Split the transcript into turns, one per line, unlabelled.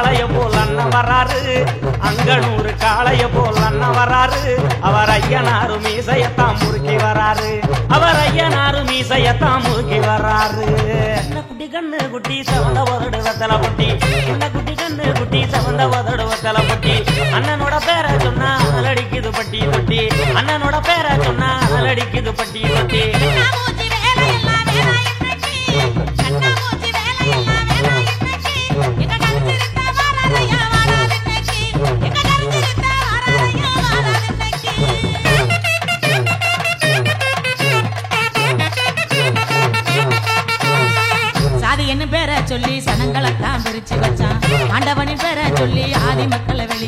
காளைய போல் அண்ணன் வராரு, அங்கனூர் காளைய போல் அண்ணன் வராரு. அவர் ஐயனாரு மீசையத்தான் முறுக்கி வராரு, அவர் ஐயனாரு மீசையத்தான் முறுக்கி வராரு. என்ன குட்டி கண்ணு குட்டி செவந்த உதடு வெத்தலை பொட்டி, என்ன குட்டி கண்ணு குட்டி செவந்த உதடு வெத்தலை பொட்டி. அண்ணனோட பேரை சொன்னா அலடிக்குது பட்டி தொட்டி, அண்ணனோட பேரை சொன்னா அலடிக்குது பட்டி தொட்டி.
சாதி என்ன பேரை சொல்லி சனங்களைத்தான் பிரிச்சு வச்சான், ஆண்டவனின் பேரை சொல்லி ஆதி மக்களை வெளி